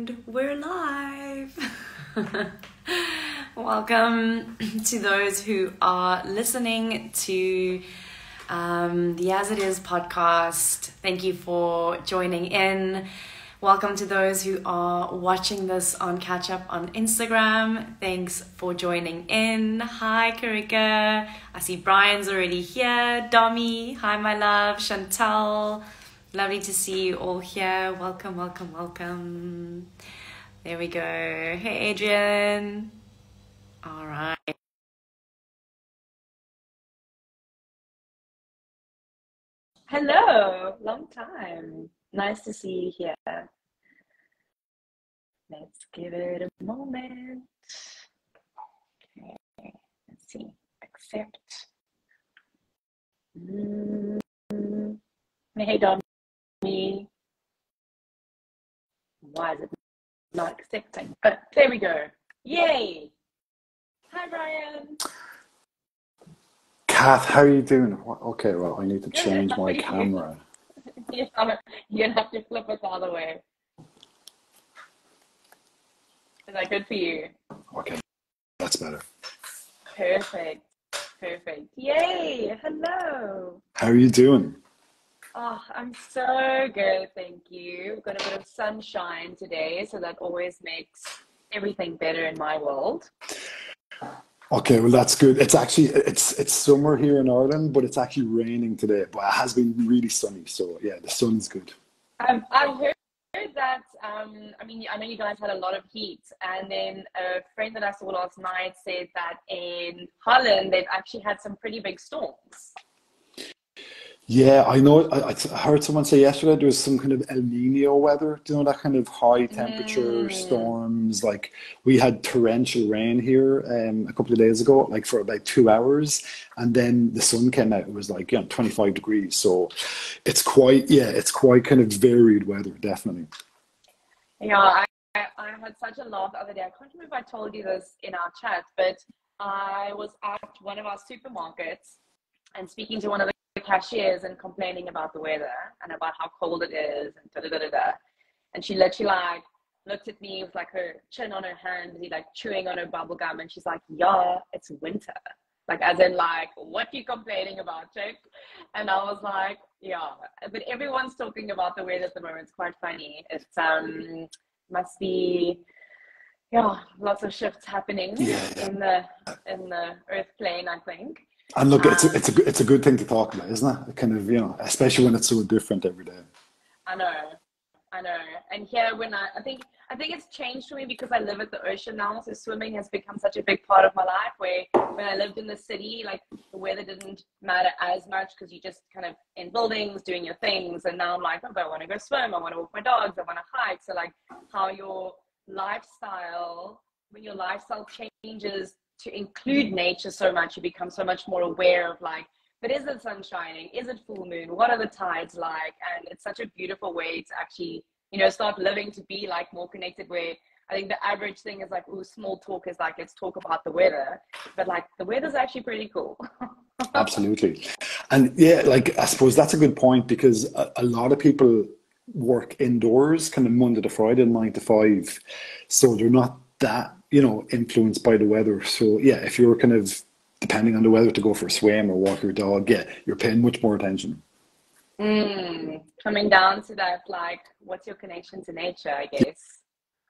And we're live. Welcome to those who are listening to the As It Is podcast. Thank you for joining in. Welcome to those who are watching this on catch up on Instagram. Thanks for joining in. Hi Karika. I see Brian's already here. Domi. Hi my love. Chantal. Lovely to see you all here. Welcome, welcome, welcome. There we go. Hey, Adrian. All right. Hello. Long time. Nice to see you here. Let's give it a moment. Okay. Let's see. Accept. Hey, Dom. Me. Why is it not accepting? But there we go. Yay! Hi, Brian. Kath, how are you doing? Okay, well, I need to change my camera. You're gonna have to flip it the other way. Is that good for you? Okay, that's better. Perfect. Perfect. Yay! Hello. How are you doing? Oh, I'm so good, thank you. We've got a bit of sunshine today, so that always makes everything better in my world. Okay, well that's good. It's actually it's summer here in Ireland, but it's actually raining today. But it has been really sunny, so yeah, the sun's good. I've heard that. I mean, I know you guys had a lot of heat, and then a friend that I saw last night said that in Holland they've actually had some pretty big storms. Yeah, I know. I heard someone say yesterday there was some kind of El Nino weather. Do you know that kind of high temperature storms? Like we had torrential rain here a couple of days ago, like for about 2 hours, and then the sun came out. It was like 25 degrees. So it's quite kind of varied weather, definitely. Yeah, I had such a laugh the other day. I can't remember if I told you this in our chat, but I was at one of our supermarkets and speaking to one of the cashiers and complaining about the weather and about how cold it is and da-da-da-da-da. And she literally like looked at me with like her chin on her hand, like chewing on her bubble gum, and she's like, yeah, it's winter. Like as in like, what are you complaining about, chick? And I was like, yeah, but everyone's talking about the weather at the moment. It's quite funny. It's must be lots of shifts happening in the earth plane, I think. And look, it's a good thing to talk about, isn't it? Kind of, especially when it's so different every day. I know. And here, when I think it's changed for me because I live at the ocean now. So swimming has become such a big part of my life. Where when I lived in the city, like the weather didn't matter as much because you just kind of in buildings doing your things. And now I'm like, oh, I want to go swim. I want to walk my dogs. I want to hike. So like how your lifestyle, when your lifestyle changes to include nature so much, you become so much more aware of like, but is the sun shining? Is it full moon? What are the tides like? And it's such a beautiful way to actually, start living to be like more connected, where I think the average thing is like, oh, small talk is like, let's talk about the weather. But like the weather's actually pretty cool. Absolutely. And yeah, like I suppose that's a good point because a lot of people work indoors kind of Monday to Friday, 9 to 5. So they're not that influenced by the weather. So yeah, if you're kind of depending on the weather to go for a swim or walk your dog, you're paying much more attention. Coming down to that, like, what's your connection to nature, I guess.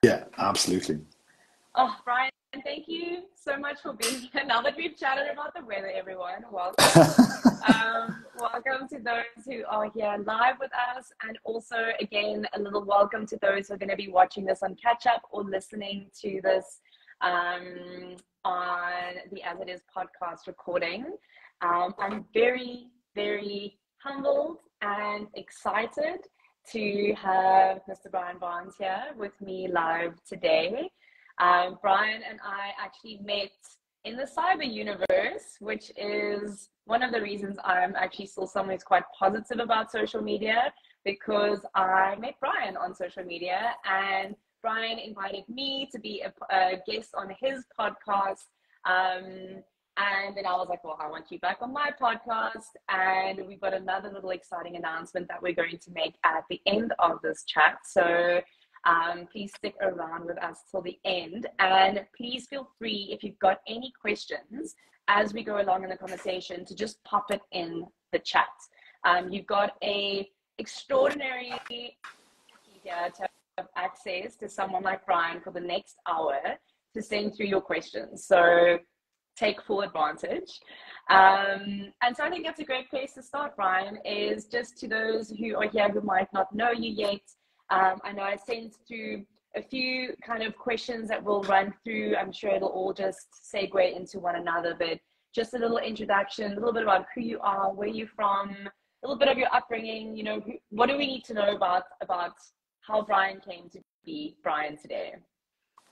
Yeah, absolutely. Oh, Brian, thank you so much for being here. Now that we've chatted about the weather, everyone, welcome. Welcome to those who are here live with us, and also again a little welcome to those who are going to be watching this on catch up or listening to this on the As It Is podcast recording. I'm very, very humbled and excited to have Mr. Brian Barnes here with me live today. Brian and I actually met in the cyber universe, which is one of the reasons I'm actually still someone who's quite positive about social media, because I met Brian on social media and Brian invited me to be a guest on his podcast. And then I was like, well, I want you back on my podcast. And we've got another little exciting announcement that we're going to make at the end of this chat. So Please stick around with us till the end, and please feel free, if you've got any questions as we go along in the conversation, to just pop it in the chat. You've got a extraordinary here to have access to someone like Brian for the next hour to send through your questions. So take full advantage. And so I think that's a great place to start, Brian, is just to those who are here who might not know you yet. I know I sent through a few kind of questions that we'll run through. I'm sure it'll all just segue into one another, but just a little introduction, a little bit about who you are, where you're from, a little bit of your upbringing, you know, what do we need to know about how Brian came to be Brian today?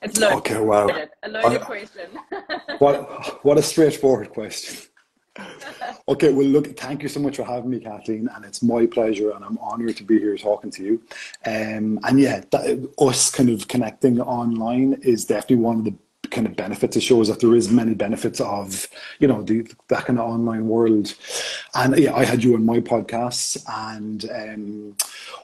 It's loaded. Okay, wow. A loaded question. What a straightforward question. Okay, well, look, thank you so much for having me, Kathleen, and it's my pleasure, and I'm honored to be here talking to you. And yeah, us kind of connecting online is definitely one of the kind of benefits. It shows that there is many benefits of, you know, that kind of online world. And yeah, I had you on my podcast, and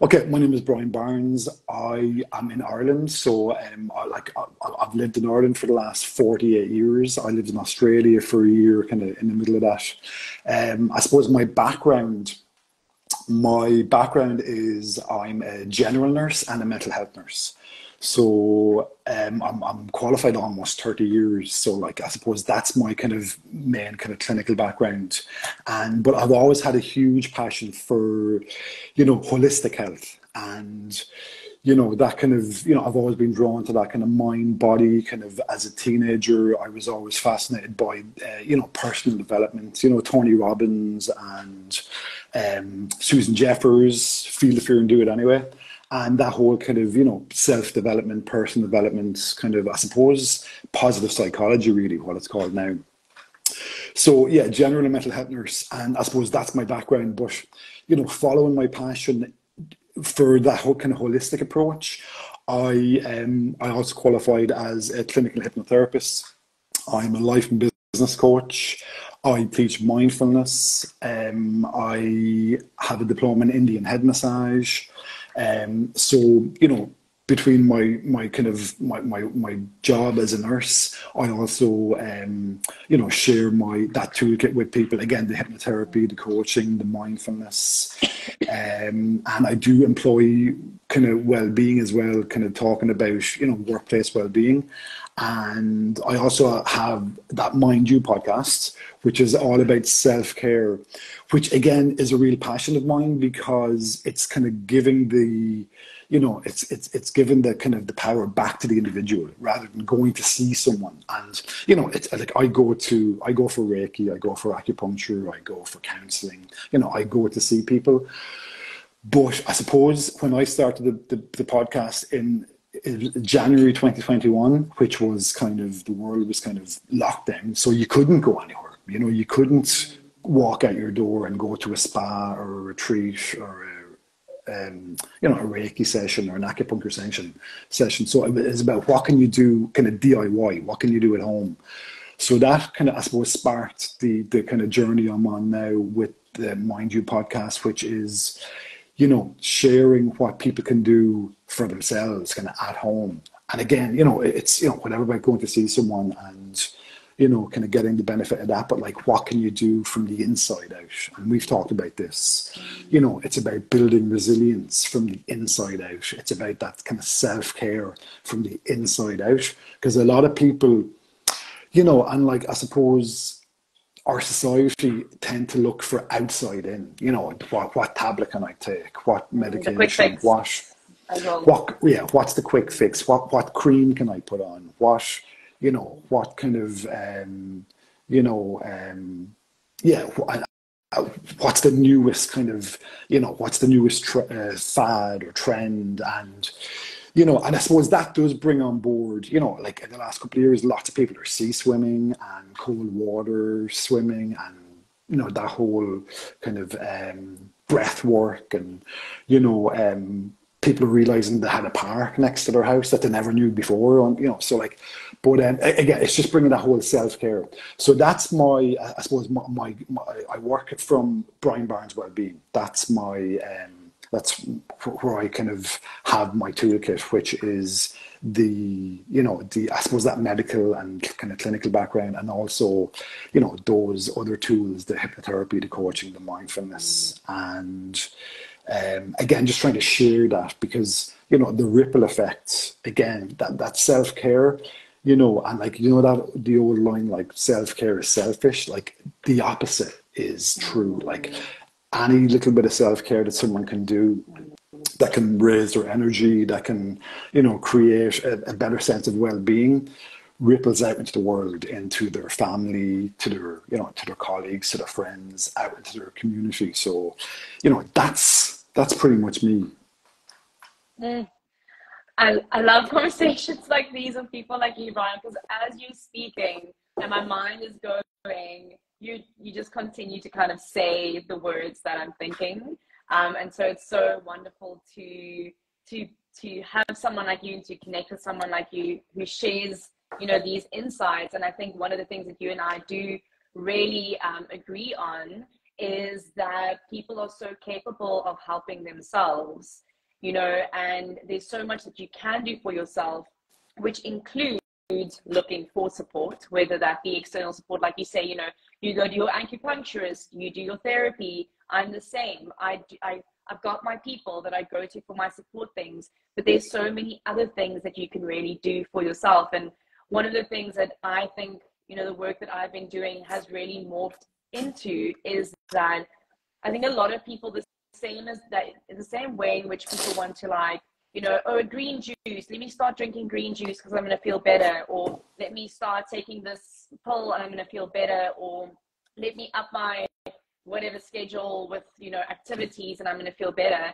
okay, my name is Brian Barnes. I am in Ireland, so I've lived in Ireland for the last 48 years. I lived in Australia for a year, kind of in the middle of that. I suppose my background is I'm a general nurse and a mental health nurse. So I'm qualified almost 30 years. So like, I suppose that's my kind of main kind of clinical background. But I've always had a huge passion for, you know, holistic health. And, you know, that kind of, you know, I've always been drawn to that kind of mind, body, kind of as a teenager. I was always fascinated by, you know, personal development, you know, Tony Robbins and Susan Jeffers, Feel the Fear and Do It Anyway. And that whole kind of, you know, self-development, personal development, kind of, I suppose, positive psychology, really, what it's called now. So, yeah, general and mental health nurse. And I suppose that's my background. But, you know, following my passion for that whole kind of holistic approach, I also qualified as a clinical hypnotherapist. I'm a life and business coach. I teach mindfulness. I have a diploma in Indian head massage. So, you know, between my job as a nurse, I also, you know, share that toolkit with people. Again, the hypnotherapy, the coaching, the mindfulness. And I do employ kind of well-being as well, kind of talking about, you know, workplace well-being. And I also have that Mind You podcast, which is all about self-care, which again is a real passion of mine, because it's kind of giving the, you know, it's giving the kind of the power back to the individual rather than going to see someone. And, you know, it's like I go for Reiki, I go for acupuncture, I go for counseling, you know, I go to see people. But I suppose when I started the podcast in January 2021, which was kind of, the world was kind of locked down, so you couldn't go anywhere. You know, you couldn't walk out your door and go to a spa or a retreat or you know, a Reiki session or an acupuncture session. So it's about what can you do, kind of DIY, what can you do at home. So that kind of, I suppose, sparked the kind of journey I'm on now with the Mind You podcast, which is, you know, sharing what people can do for themselves kind of at home. And again, you know, it's, you know, whatever about going to see someone and, you know, kind of getting the benefit of that, but like, what can you do from the inside out? And we've talked about this, you know, it's about building resilience from the inside out. It's about that kind of self-care from the inside out. Because a lot of people, you know, and like, I suppose our society tend to look for outside in, you know, what tablet can I take? What medication? What's the quick fix? What cream can I put on? You know, what kind of, what's the newest kind of, you know, what's the newest fad or trend? And, you know, and I suppose that does bring on board, you know, like in the last couple of years, lots of people are sea swimming and cold water swimming and, you know, that whole kind of breath work and, you know, people are realizing they had a park next to their house that they never knew before, you know, so like, but again, it's just bringing that whole self-care. So that's my, I suppose, I work from Brian Barnes Wellbeing. That's that's where I kind of have my toolkit, which is I suppose that medical and kind of clinical background, and also, those other tools, the hypnotherapy, the coaching, the mindfulness, and again, just trying to share that, because, the ripple effects, again, that self-care, and like, that the old line, like, self-care is selfish, like the opposite is true. Like, any little bit of self-care that someone can do that can raise their energy, that can, create a better sense of well-being, ripples out into the world, into their family, to their, to their colleagues, to their friends, out into their community. So, that's pretty much me. Mm. I love conversations like these with people like you, Brian, because as you're speaking and my mind is going, you just continue to kind of say the words that I'm thinking. And so it's so wonderful to have someone like you, to connect with someone like you who shares, these insights. And I think one of the things that you and I do really agree on is that people are so capable of helping themselves, and there's so much that you can do for yourself, which includes looking for support, whether that be external support, like you say, you go to your acupuncturist, you do your therapy. I'm the same. I've got my people that I go to for my support things, but there's so many other things that you can really do for yourself. And one of the things that I think, the work that I've been doing has really morphed into is that I think a lot of people, the same way in which people want to, like, a green juice, let me start drinking green juice because I'm going to feel better, or let me start taking this pill and I'm going to feel better, or let me up my whatever schedule with, activities and I'm going to feel better.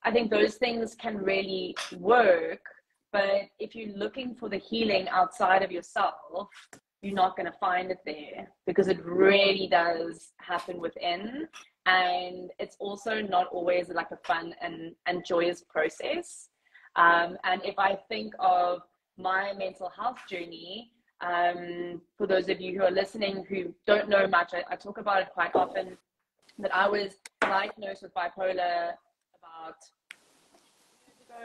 I think those things can really work, but if you're looking for the healing outside of yourself, you're not going to find it there, because it really does happen within. And it's also not always like a fun and joyous process. And if I think of my mental health journey, for those of you who are listening who don't know much, I talk about it quite often, that I was diagnosed with bipolar about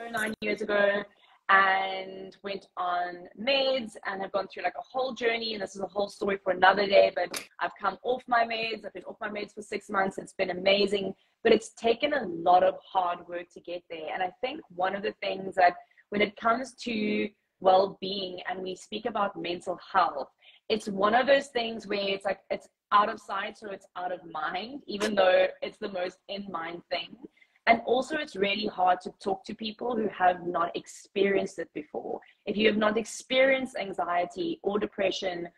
9 years ago, and went on meds and have gone through like a whole journey. And this is a whole story for another day, but I've come off my meds. I've been off my meds for 6 months. It's been amazing, but it's taken a lot of hard work to get there. And I think one of the things that when it comes to well-being and we speak about mental health, it's one of those things where it's like, it's out of sight, so it's out of mind, even though it's the most in-mind thing. And also, it's really hard to talk to people who have not experienced it before. If you have not experienced anxiety or depression,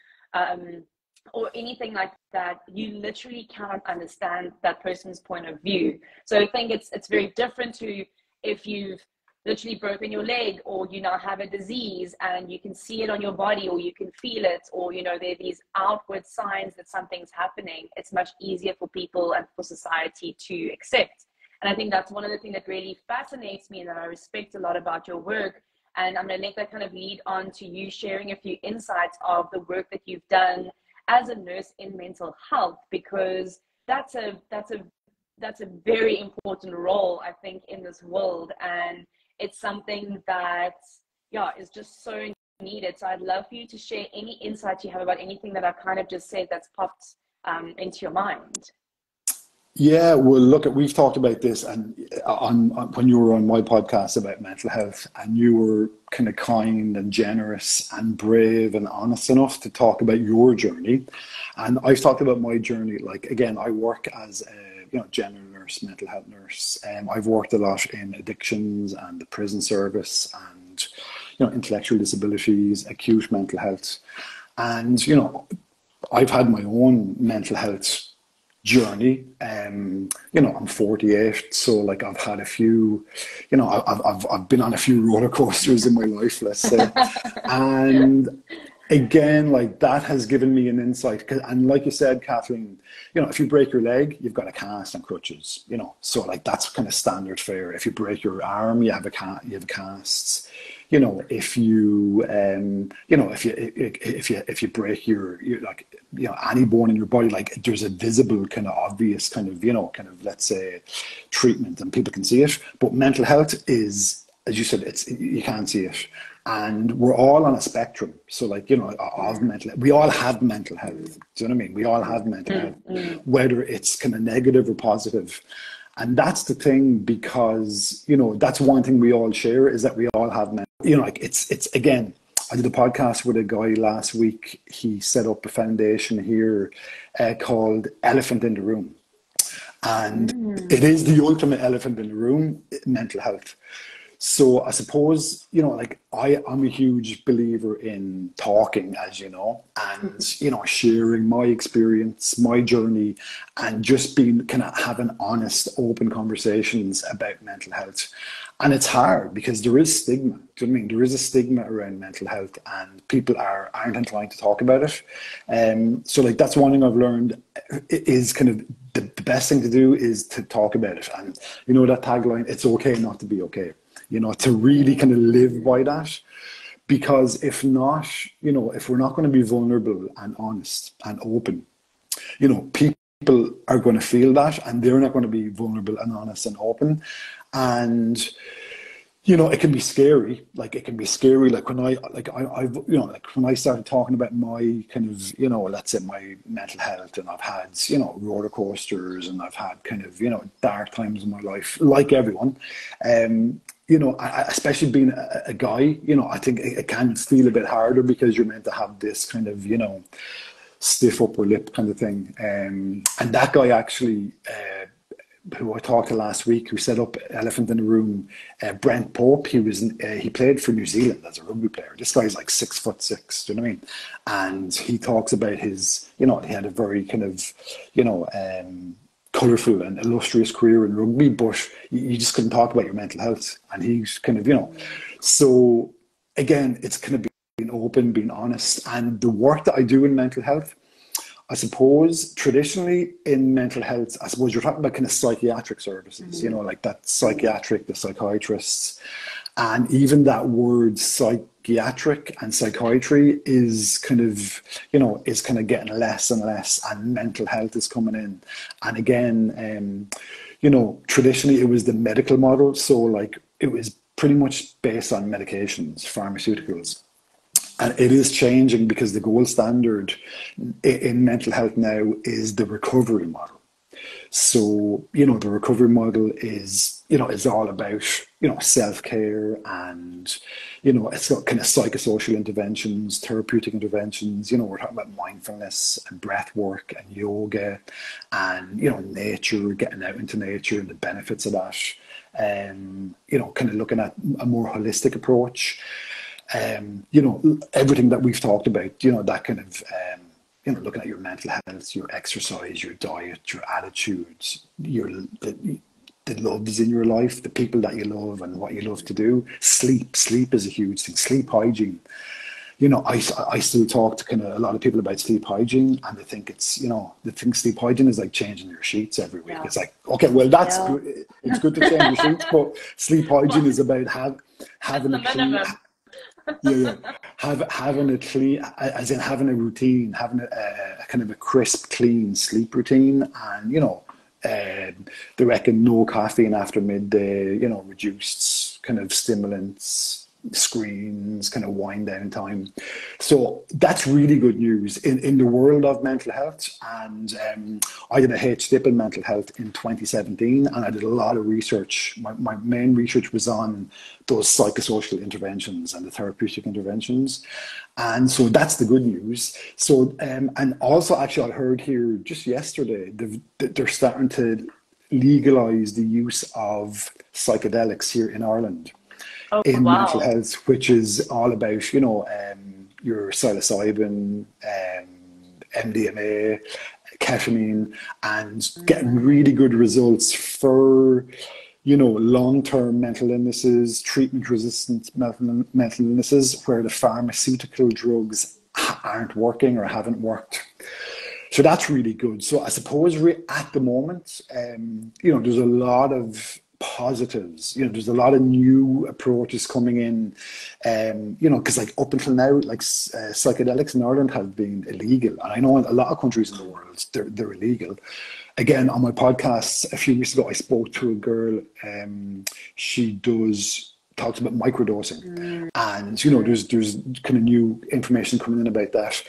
or anything like that, you literally cannot understand that person's point of view. So I think it's very different to if you've literally broken your leg, or you now have a disease and you can see it on your body, or you can feel it, or there are these outward signs that something's happening. It's much easier for people and for society to accept. And I think that's one of the things that really fascinates me and that I respect a lot about your work. And I'm going to let that kind of lead on to you sharing a few insights of the work that you've done as a nurse in mental health, because that's a very important role, I think, in this world. And it's something that, is just so needed. So I'd love for you to share any insights you have about anything that I've kind of just said that's popped into your mind. Yeah, well, look, we've talked about this, and when you were on my podcast about mental health, and you were kind of kind and generous and brave and honest enough to talk about your journey, and I've talked about my journey. Like, again, I work as a general nurse, mental health nurse, and I've worked a lot in addictions and the prison service, and intellectual disabilities, acute mental health, and I've had my own mental health journey. I'm 48, so like I've had a few, I've been on a few roller coasters in my life, let's say. And again, like, that has given me an insight. And like you said, Kathleen, if you break your leg, you've got a cast and crutches, so like that's kind of standard fare. If you break your arm, you have casts. you know, if you, you know, if you break your like, you know, any bone in your body, like there's a visible kind of obvious kind of, you know, kind of, let's say, treatment and people can see it. But mental health is, as you said, it's, you can't see it. And we're all on a spectrum. So like, you know, of mental, we all have mental health. Do you know what I mean? We all have mental health, whether it's kind of negative or positive. And that's the thing, because, you know, that's one thing we all share, is that we all have mental, you know, like it's again, I did a podcast with a guy last week. He set up a foundation here called Elephant in the Room. And it is the ultimate elephant in the room, mental health. So I suppose, you know, like I'm a huge believer in talking, as you know, and, you know, sharing my experience, my journey, and just being kind of having honest, open conversations about mental health. And it's hard because there is stigma. Do you know what I mean? There is a stigma around mental health, and people aren't inclined to talk about it. So like, that's one thing I've learned is kind of the best thing to do is to talk about it. And, you know, that tagline, it's okay not to be okay. You know, to really kind of live by that, because if not, you know, if we're not going to be vulnerable and honest and open, you know, people are going to feel that, and they're not going to be vulnerable and honest and open. And, you know, it can be scary. Like, it can be scary. Like when I've, you know, like when I started talking about my kind of, you know, let's say my mental health, and I've had, you know, roller coasters, and I've had kind of, you know, dark times in my life, like everyone. You know, especially being a guy, you know, I think it can feel a bit harder because you're meant to have this kind of, you know, stiff upper lip kind of thing. And that guy actually, who I talked to last week, who set up Elephant in the Room, Brent Pope, he played for New Zealand as a rugby player. This guy's like 6'6", do you know what I mean? And he talks about his, you know, he had a very kind of, you know, colourful and illustrious career in rugby, but you just couldn't talk about your mental health. And he's kind of, you know, so again, it's kind of being open, being honest. And the work that I do in mental health, I suppose traditionally in mental health, I suppose you're talking about kind of psychiatric services, you know, like that psychiatric, the psychiatrists. And even that word psychiatric and psychiatry is kind of, you know, is kind of getting less and less, and mental health is coming in. And again, you know, traditionally it was the medical model. So like it was pretty much based on medications, pharmaceuticals. And it is changing, because the gold standard in mental health now is the recovery model. So, you know, the recovery model is, you know, is all about, you know, self-care, and, you know, it's got kind of psychosocial interventions, therapeutic interventions. You know, we're talking about mindfulness and breath work and yoga and, you know, nature, getting out into nature and the benefits of that. You know, kind of looking at a more holistic approach. You know, everything that we've talked about, you know, that kind of, you know, looking at your mental health, your exercise, your diet, your attitudes, the loves in your life, the people that you love and what you love to do. Sleep is a huge thing. Sleep hygiene. You know, I still talk to kind of a lot of people about sleep hygiene, and they think it's, you know, they think sleep hygiene is like changing your sheets every week. Yeah. It's like, okay, well, that's good. It's good to change your sheets, but sleep hygiene is about having a clean... having a clean, as in having a routine, having a kind of a crisp, clean sleep routine. And, you know, they reckon no caffeine after midday, you know, reduced kind of stimulants, screens, kind of wind down time. So that's really good news in the world of mental health. And I did a HDip in mental health in 2017, and I did a lot of research. My main research was on those psychosocial interventions and the therapeutic interventions. And so that's the good news. So, and also actually I heard here just yesterday, they're starting to legalize the use of psychedelics here in Ireland. In mental health, which is all about, you know, your psilocybin, MDMA, ketamine, and getting really good results for, you know, long-term mental illnesses, treatment-resistant mental illnesses, where the pharmaceutical drugs aren't working or haven't worked. So that's really good. So I suppose at the moment, you know, there's a lot of positives. You know, there's a lot of new approaches coming in, you know, because like up until now, like psychedelics in Ireland have been illegal, and I know in a lot of countries in the world they're illegal. Again, on my podcast a few weeks ago, I spoke to a girl. She talks about microdosing, and you know, there's kind of new information coming in about that.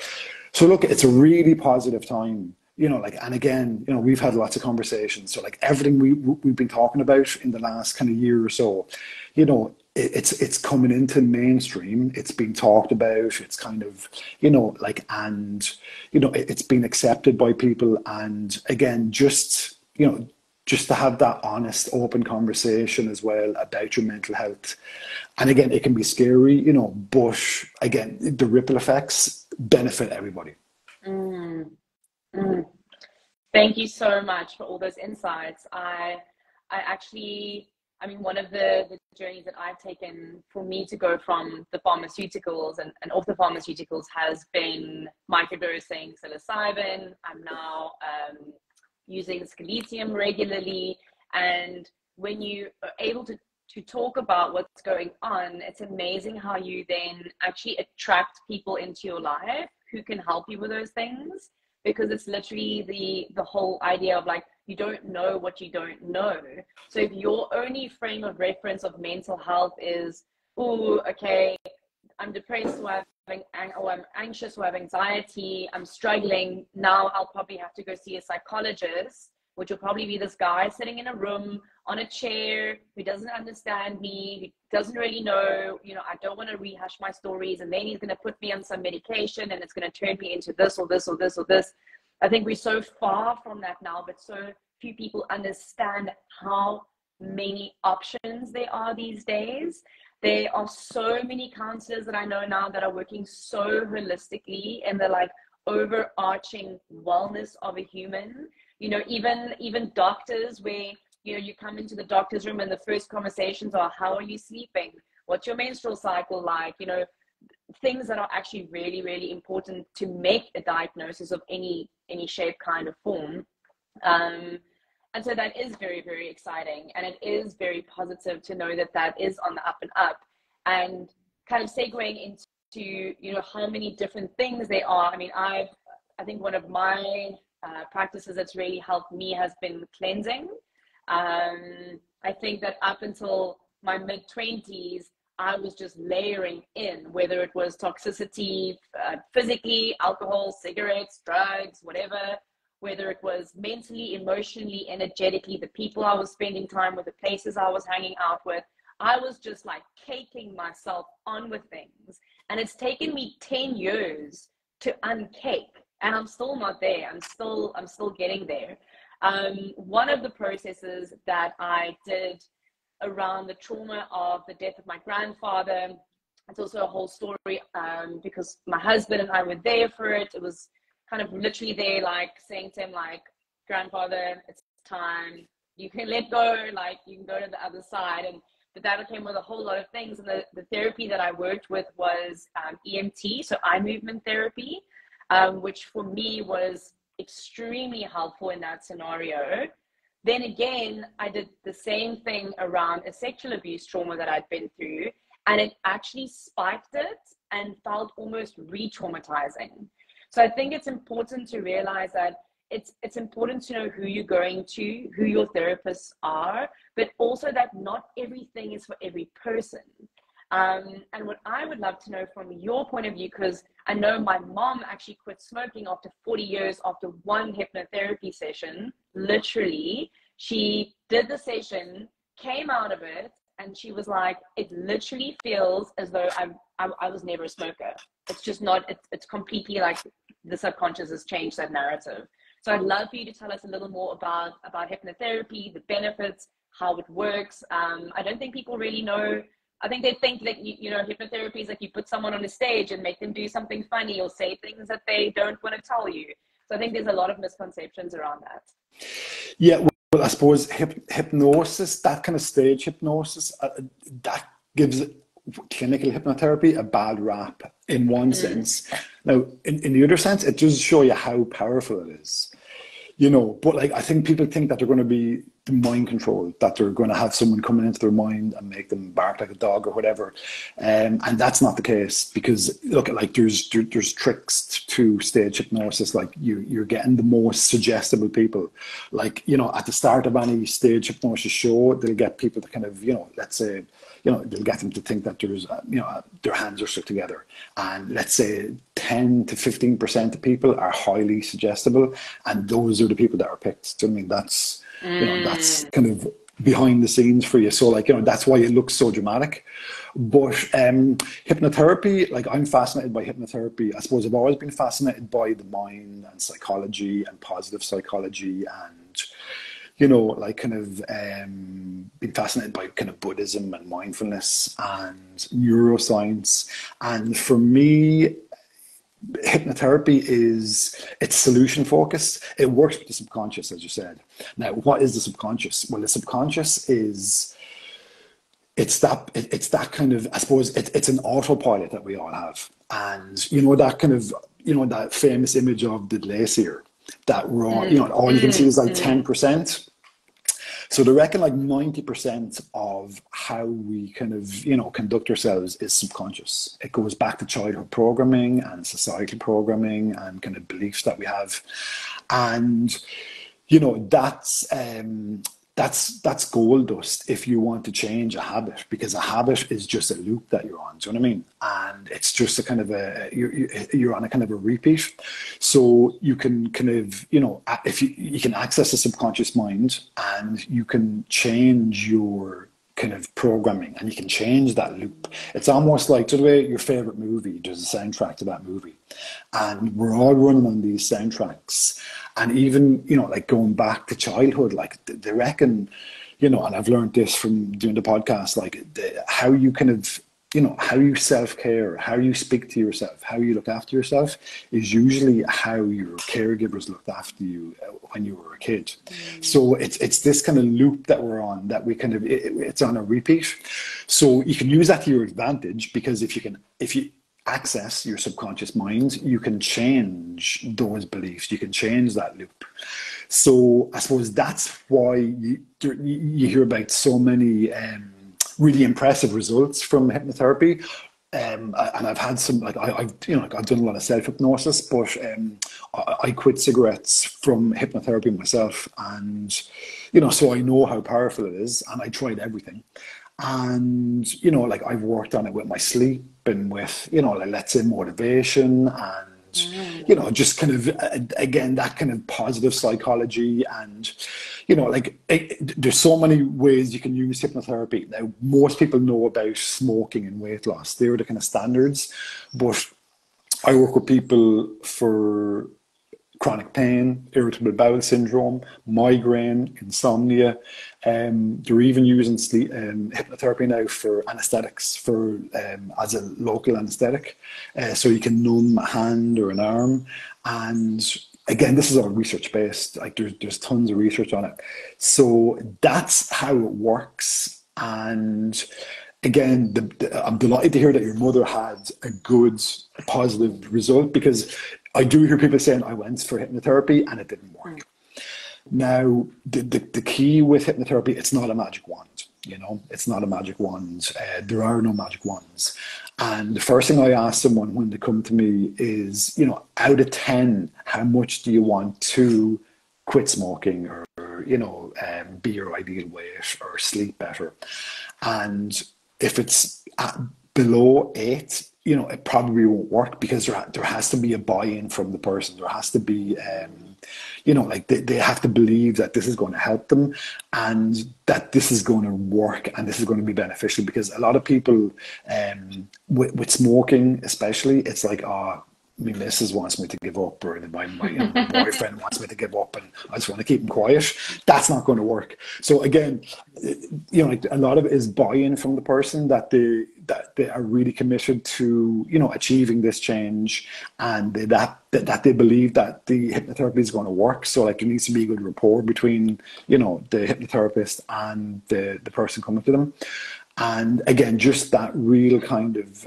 So look, it's a really positive time. You know, like, and again, you know, we've had lots of conversations. So like everything we've been talking about in the last kind of year or so, you know, it's coming into mainstream. It's being talked about. It's kind of, you know, like, and, you know, it's been accepted by people. And again, just, you know, just to have that honest, open conversation as well about your mental health. And again, it can be scary, you know, but again, the ripple effects benefit everybody. Thank you so much for all those insights. I mean, one of the journeys that I've taken for me to go from the pharmaceuticals and off the pharmaceuticals has been microdosing psilocybin. I'm now using scaletium regularly. And when you are able to talk about what's going on, it's amazing how you then actually attract people into your life who can help you with those things. Because it's literally the whole idea of like, you don't know what you don't know. So if your only frame of reference of mental health is, oh, okay, I'm depressed or I'm anxious or have anxiety, I'm struggling, now I'll probably have to go see a psychologist, which will probably be this guy sitting in a room on a chair who doesn't understand me, who doesn't really know, you know, I don't want to rehash my stories, and then he's going to put me on some medication and it's going to turn me into this or this or this or this. I think we're so far from that now, but so few people understand how many options there are these days. There are so many counselors that I know now that are working so holistically and the like overarching wellness of a human. You know, even doctors where, you know, you come into the doctor's room and the first conversations are, how are you sleeping? What's your menstrual cycle like? You know, things that are actually really, really important to make a diagnosis of any shape, kind of form. And so that is very, very exciting. And it is very positive to know that that is on the up and up. And kind of segueing into, you know, how many different things they are. I mean, I think one of my practices that's really helped me has been cleansing. I think that up until my mid-20s, I was just layering in, whether it was toxicity, physically, alcohol, cigarettes, drugs, whatever, whether it was mentally, emotionally, energetically, the people I was spending time with, the places I was hanging out with. I was just like caking myself on with things. And it's taken me 10 years to uncake. And I'm still not there. I'm still getting there. One of the processes that I did around the trauma of the death of my grandfather, it's also a whole story because my husband and I were there for it. It was kind of literally there, like saying to him, like, grandfather, it's time. You can let go, like you can go to the other side. But that came with a whole lot of things. And the therapy that I worked with was EMT, so eye movement therapy. Which for me was extremely helpful in that scenario. Then again, I did the same thing around a sexual abuse trauma that I'd been through, and it actually spiked it and felt almost re-traumatizing. So I think it's important to realize that it's important to know who you're going to, who your therapists are, but also that not everything is for every person. And what I would love to know from your point of view, because I know my mom actually quit smoking after 40 years after one hypnotherapy session. Literally, she did the session, came out of it, and she was like, it literally feels as though I was never a smoker. It's just not, it's completely like the subconscious has changed that narrative. So I'd love for you to tell us a little more about hypnotherapy, the benefits, how it works. I don't think people really know. I think they think like, you know, hypnotherapy is like you put someone on a stage and make them do something funny or say things that they don't want to tell you. So I think there's a lot of misconceptions around that. Yeah, well, I suppose hypnosis, that kind of stage hypnosis, that gives clinical hypnotherapy a bad rap in one sense. Now, in the other sense, it does show you how powerful it is. but like, I think people think that they're going to be mind controlled, that they're going to have someone coming into their mind and make them bark like a dog or whatever. And that's not the case, because look, like there's tricks to stage hypnosis. Like you're getting the most suggestible people. Like, at the start of any stage hypnosis show, they'll get people to kind of, let's say, they'll get them to think that there's, their hands are stuck together. And let's say 10 to 15% of people are highly suggestible. And those are the people that are picked. Do you know what I mean? That's kind of behind the scenes for you. So like, that's why it looks so dramatic. But hypnotherapy, like I'm fascinated by hypnotherapy. I suppose I've always been fascinated by the mind and psychology and positive psychology, and like kind of been fascinated by kind of Buddhism and mindfulness and neuroscience. And for me, hypnotherapy it's solution focused. It works with the subconscious, as you said. Now, what is the subconscious? Well, the subconscious is it's that kind of, I suppose it's an autopilot that we all have. And that kind of, that famous image of the glacier, that we're all, all you can see is like 10%. So they reckon like 90% of how we kind of, conduct ourselves is subconscious. It goes back to childhood programming and societal programming and kind of beliefs that we have. And, that's gold dust if you want to change a habit, because a habit is just a loop that you're on. Do you know what I mean? And it's just a kind of you're on a kind of a repeat. So you can kind of, if you can access the subconscious mind, and you can change your kind of programming, and you can change that loop. It's almost like, the way your favorite movie, there's a soundtrack to that movie, and we're all running on these soundtracks. And even, like going back to childhood, like they reckon, and I've learned this from doing the podcast, like how you kind of, how you self-care, how you speak to yourself, how you look after yourself is usually how your caregivers looked after you when you were a kid. So it's this kind of loop that we're on, that we kind of, it's on a repeat. So you can use that to your advantage, because if you access your subconscious mind, you can change those beliefs, you can change that loop. So I suppose that's why you hear about so many really impressive results from hypnotherapy. And I've had some, like I've done a lot of self-hypnosis, but I quit cigarettes from hypnotherapy myself, and so I know how powerful it is, and I tried everything. And like I've worked on it with my sleep and with like, let's say, motivation, and just kind of again that kind of positive psychology. And like there's so many ways you can use hypnotherapy. Now, most people know about smoking and weight loss. They're the kind of standards, but I work with people for chronic pain, irritable bowel syndrome, migraine, insomnia. They're even using hypnotherapy now for anesthetics, for as a local anesthetic, so you can numb a hand or an arm. And again, this is all research based. Like there's tons of research on it. So that's how it works. And again, I'm delighted to hear that your mother had a good, positive result, because I do hear people saying, I went for hypnotherapy and it didn't work. Now, the key with hypnotherapy, it's not a magic wand. It's not a magic wand. There are no magic wands. And the first thing I ask someone when they come to me is, out of 10, how much do you want to quit smoking, or be your ideal weight, or sleep better? And if it's below 8, it probably won't work, because there has to be a buy-in from the person. There has to be, like they have to believe that this is going to help them, and that this is going to work, and this is going to be beneficial. Because a lot of people, with smoking especially, it's like, my missus wants me to give up, or my boyfriend wants me to give up, and I just want to keep him quiet. That's not going to work. So again, like a lot of it is buy-in from the person, that they are really committed to achieving this change, and that they believe that the hypnotherapy is going to work. So like there needs to be a good rapport between the hypnotherapist and the person coming to them. And again, just that real kind of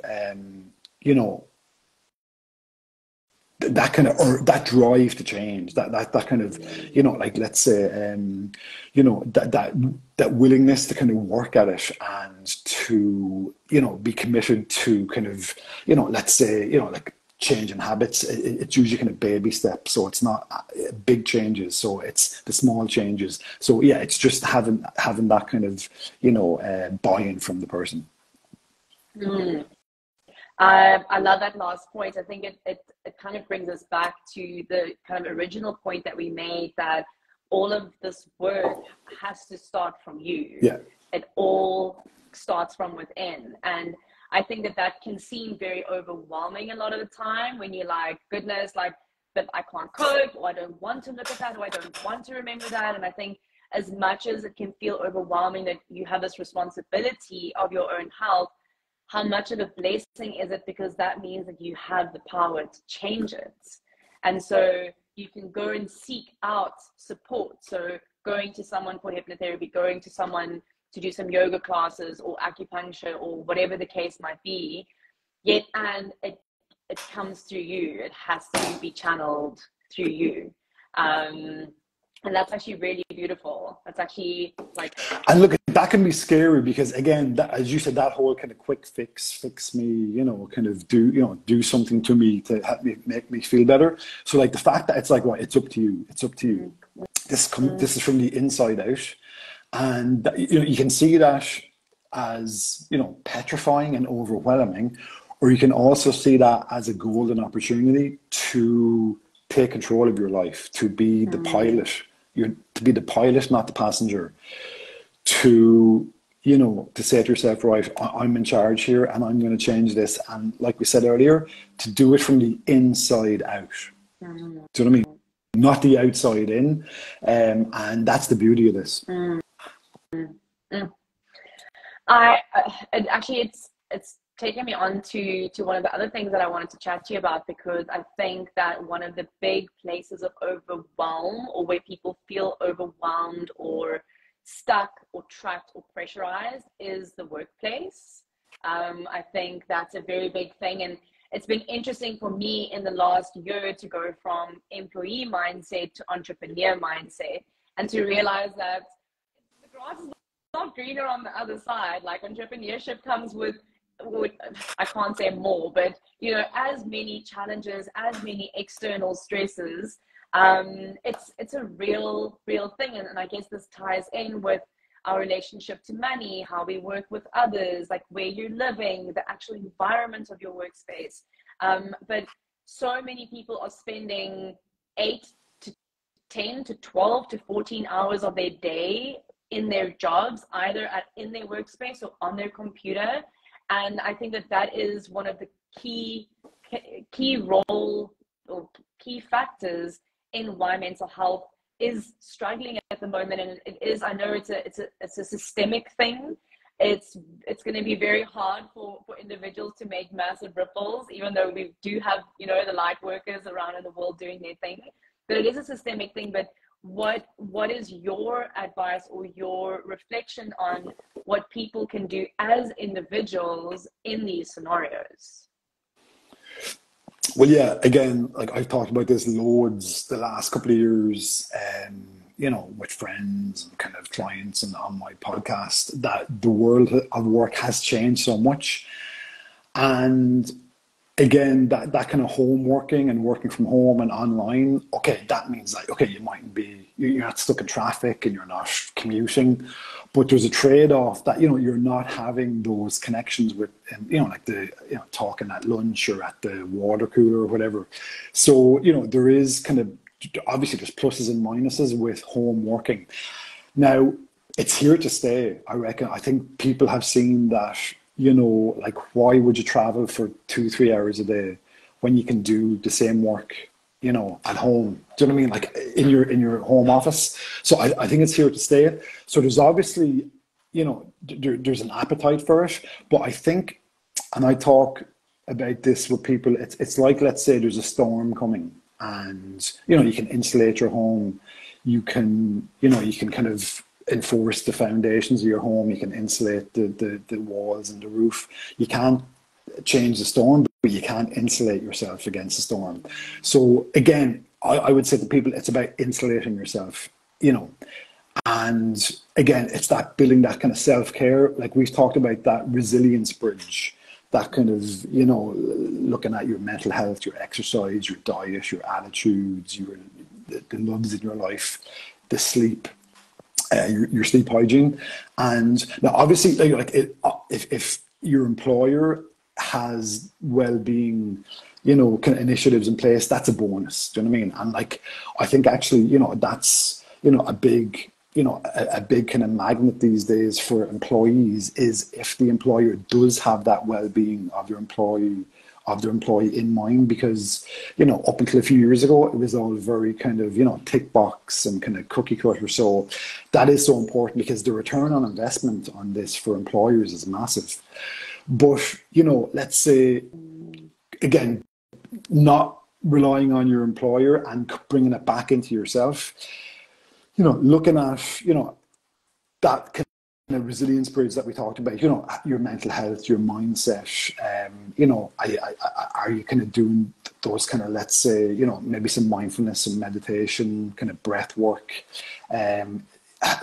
that kind of, or that drive to change, that kind of, you know, like, let's say, you know, that willingness to kind of work at it and to, you know, be committed to kind of, you know, let's say, you know, like changing habits. It's usually kind of baby steps, so it's not big changes. So it's the small changes. So yeah, it's just having that kind of, you know, buy-in from the person. Mm. I love that last point. I think it kind of brings us back to the kind of original point that we made, that all of this work has to start from you. Yeah. It all starts from within. And I think that can seem very overwhelming a lot of the time when you're like, goodness, like, but I can't cope, or I don't want to look at that, or I don't want to remember that. And I think as much as it can feel overwhelming that you have this responsibility of your own health, how much of a blessing is it, because that means that you have the power to change it. And so you can go and seek out support. So going to someone for hypnotherapy, going to someone to do some yoga classes or acupuncture or whatever the case might be, yet, and it comes through you. It has to be channeled through you. And that's actually really beautiful. That's actually like... And look, that can be scary because, again, that, as you said, that whole kind of quick fix me, you know, kind of do something to me to help me, make me feel better. So like the fact that it's like, well, it's up to you. It's up to you. This is from the inside out. And, you know, you can see that as, you know, petrifying and overwhelming, or you can also see that as a golden opportunity to take control of your life, to be the pilot. To be the pilot, not the passenger. To, you know, to say to yourself, right, I'm in charge here and I'm going to change this. And like we said earlier, to do it from the inside out. Do you know what I mean? Not the outside in. And that's the beauty of this. Actually, it's taking me on to one of the other things that I wanted to chat to you about, because I think that one of the big places of overwhelm, or where people feel overwhelmed or stuck or trapped or pressurized, is the workplace. I think that's a very big thing, and it's been interesting for me in the last year to go from employee mindset to entrepreneur mindset, and to realize that the grass is not greener on the other side. Like, entrepreneurship comes with, I can't say more, but, you know, as many challenges, as many external stresses. It's a real thing. And I guess this ties in with our relationship to money, how we work with others, like where you're living, the actual environment of your workspace. But so many people are spending 8 to 10 to 12 to 14 hours of their day in their jobs, either in their workspace or on their computer. And I think that is one of the key role or key factors in why mental health is struggling at the moment. And it is, I know it's a systemic thing. It's going to be very hard for individuals to make massive ripples, even though we do have, you know, the light workers around in the world doing their thing. But it is a systemic thing. But what is your advice or your reflection on what people can do as individuals in these scenarios? Well, yeah, again, like I've talked about this loads the last couple of years, you know, with friends and kind of clients and on my podcast, that the world of work has changed so much. And again, that kind of home working and working from home and online, okay, that means like, okay, you're not stuck in traffic and you're not commuting, but there's a trade-off that, you know, you're not having those connections with, you know, like talking at lunch or at the water cooler or whatever. So, you know, there is kind of, obviously there's pluses and minuses with home working. Now, it's here to stay, I reckon. I think people have seen that, you know, like, why would you travel for 2-3 hours a day when you can do the same work, you know, at home? Do you know what I mean? Like in your home office. So I think it's here to stay. So there's obviously, you know, there's an appetite for it. But I think, and I talk about this with people, it's like, let's say there's a storm coming and, you know, you can insulate your home. You can kind of enforce the foundations of your home. You can insulate the walls and the roof. You can't change the storm but you can't insulate yourself against the storm. So again, I would say to people, it's about insulating yourself, you know. And again, it's that building that kind of self-care, like we've talked about, that resilience bridge, that kind of, you know, looking at your mental health, your exercise, your diet, your attitudes, the loves in your life, the sleep, your sleep hygiene. And now obviously, if your employer has well-being, you know, kind of initiatives in place, that's a bonus. Do you know what I mean? And like, I think actually, you know, that's, you know, a big kind of magnet these days for employees is if the employer does have that well-being of their employee in mind, because, you know, up until a few years ago, it was all very kind of, you know, tick box and kind of cookie cutter. So that is so important, because the return on investment on this for employers is massive. But, you know, let's say, again, not relying on your employer and bringing it back into yourself, you know, looking at, you know, that kind of resilience bridge that we talked about, you know, your mental health, your mindset, you know, are you kind of doing those kind of, let's say, you know, maybe some mindfulness, some meditation, kind of breath work?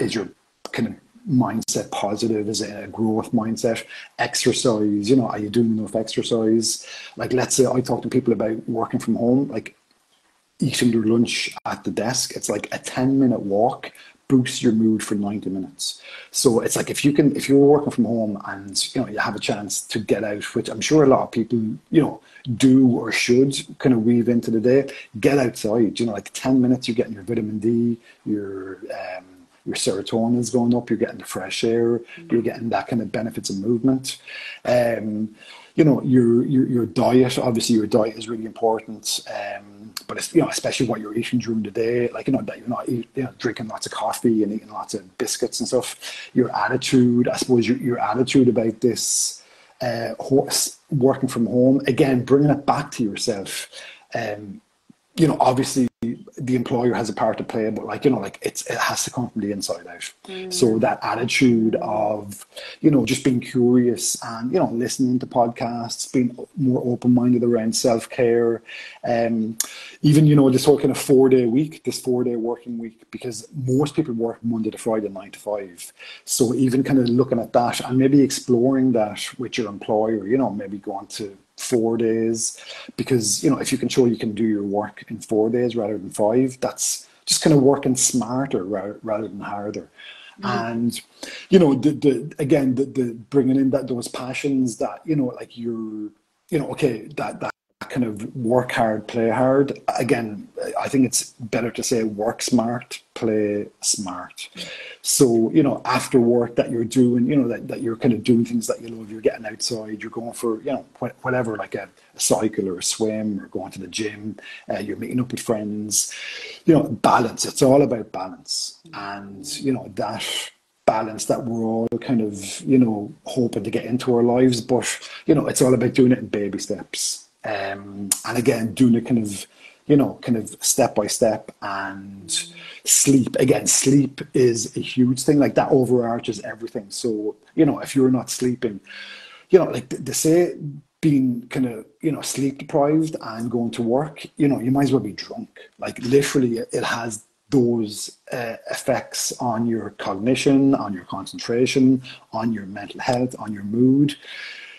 Is your kind of mindset positive? Is it a growth mindset? Exercise, you know, are you doing enough exercise? Like, let's say I talk to people about working from home, like eating their lunch at the desk. It's like a 10-minute walk boosts your mood for 90 minutes. So it's like, if you're working from home and, you know, you have a chance to get out, which I'm sure a lot of people, you know, do or should kind of weave into the day, get outside, you know, like 10 minutes, you're getting your vitamin D, your serotonin is going up, you're getting the fresh air, you're getting that kind of benefits of movement. You know, your diet, obviously your diet is really important. But it's, you know, especially what you're eating during the day, like, you know, that you're not drinking lots of coffee and eating lots of biscuits and stuff. Your attitude, I suppose, your attitude about this working from home, again, bringing it back to yourself. You know, obviously the employer has a part to play, but like, you know, like it has to come from the inside out. So that attitude of, you know, just being curious and, you know, listening to podcasts, being more open-minded around self-care, even, you know, this whole kind of 4-day week, this 4-day working week, because most people work Monday to Friday, 9 to 5. So even kind of looking at that and maybe exploring that with your employer, you know, maybe going to 4 days, because, you know, if you can show you can do your work in 4 days rather than 5, that's just kind of working smarter rather than harder. And, you know, the bringing in those passions that, you know, like you're, you know, okay, that kind of work hard, play hard. Again, I think it's better to say work smart, play smart. So, you know, after work that you're doing, you know, that you're kind of doing things that you love, you're getting outside, you're going for, you know, whatever, like a cycle or a swim or going to the gym, you're meeting up with friends, you know, balance. It's all about balance. And, you know, that balance that we're all kind of, you know, hoping to get into our lives, but, you know, it's all about doing it in baby steps. And again, doing it kind of, you know, kind of step by step. And sleep, again, sleep is a huge thing, like that overarches everything. So, you know, if you're not sleeping, you know, like they say, being kind of, you know, sleep deprived and going to work, you know, you might as well be drunk. Like literally it has those effects on your cognition, on your concentration, on your mental health, on your mood.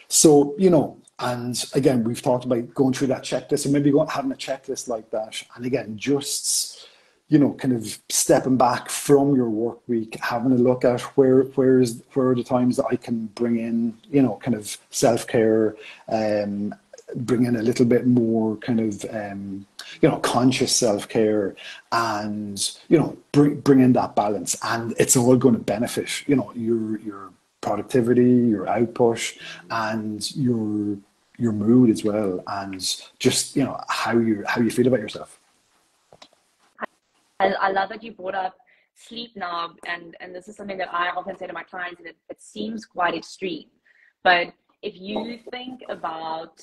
So, you know, and again, we've talked about going through that checklist, and maybe having a checklist like that. And again, just, you know, kind of stepping back from your work week, having a look at where are the times that I can bring in, you know, kind of self-care, bring in a little bit more kind of, you know, conscious self-care, and, you know, bring in that balance. And it's all going to benefit, you know, your productivity, your output, and your mood as well, and just, you know, how you feel about yourself. I love that you brought up sleep now, and this is something that I often say to my clients, and it seems quite extreme, but if you think about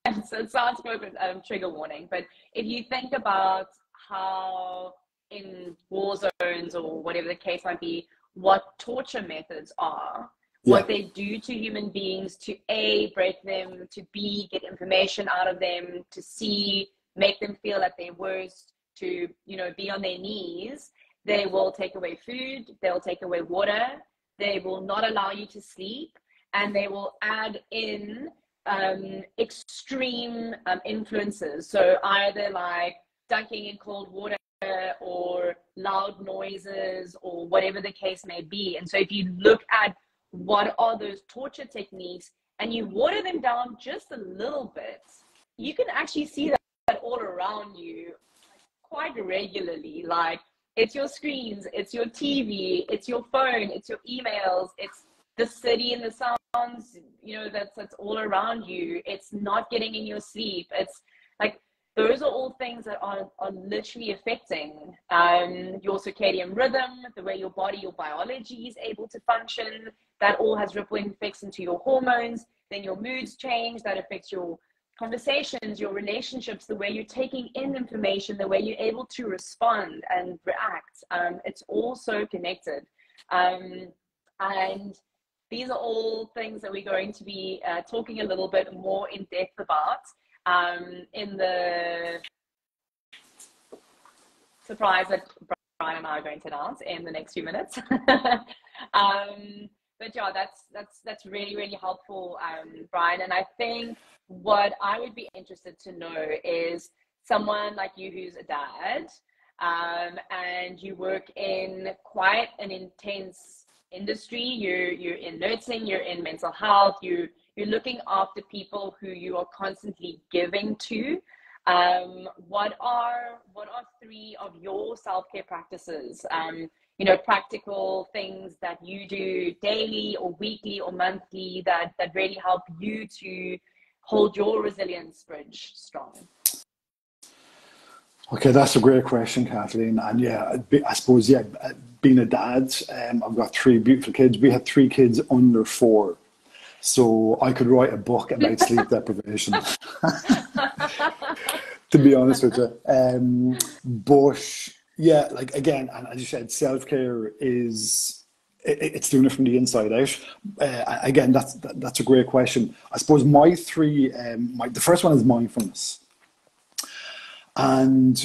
and so it sounds spoken, trigger warning, but if you think about how in war zones or whatever the case might be, what torture methods are, Yeah. what they do to human beings to A, break them, to B, get information out of them, to C, make them feel at their worst, to, you know, be on their knees. They will take away food, they'll take away water, they will not allow you to sleep, and they will add in extreme influences. So either like dunking in cold water or loud noises or whatever the case may be. And so if you look at what are those torture techniques and you water them down just a little bit, you can actually see that all around you quite regularly. Like, it's your screens, it's your TV, it's your phone, it's your emails, it's the city and the sounds, you know, that's all around you. It's not getting in your sleep. It's like, those are all things that are literally affecting your circadian rhythm, the way your body, your biology is able to function. That all has ripple effects into your hormones. Then your moods change. That affects your conversations, your relationships, the way you're taking in information, the way you're able to respond and react. It's all so connected. And these are all things that we're going to be talking a little bit more in depth about in the surprise that Brian and I are going to announce in the next few minutes. But yeah, that's really, really helpful, Brian. And I think what I would be interested to know is someone like you who's a dad, and you work in quite an intense industry. You're in nursing, you're in mental health, you're looking after people who you are constantly giving to. What are 3 of your self-care practices? You know, practical things that you do daily or weekly or monthly that really help you to hold your resilience bridge strong? Okay, that's a great question, Kathleen. And yeah, I suppose, yeah, being a dad, I've got 3 beautiful kids. We had 3 kids under 4. So I could write a book about sleep deprivation, to be honest with you. But yeah, like again, and as you said, self-care it's doing it from the inside out. Again, that's a great question. I suppose my 3, the first one is mindfulness. And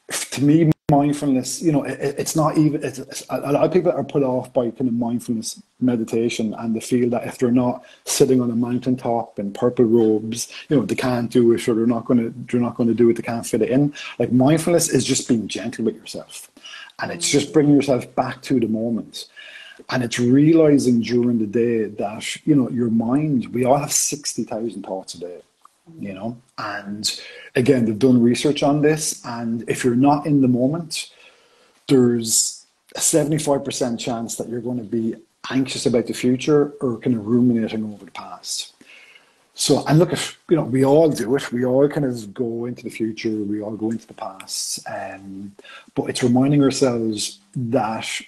to me, mindfulness, you know, it's not even, a lot of people are put off by kind of mindfulness meditation, and they feel that if they're not sitting on a mountaintop in purple robes, you know, they can't do it, or they're not going to do it, they can't fit it in. Like, mindfulness is just being gentle with yourself, and it's just bringing yourself back to the moment. And it's realizing during the day that, you know, your mind, we all have 60,000 thoughts a day. You know, and again, they've done research on this, and if you're not in the moment, there's a 75% chance that you're going to be anxious about the future or kind of ruminating over the past. So, and look, if, you know, we all do it. We all kind of go into the future, we all go into the past, but it's reminding ourselves that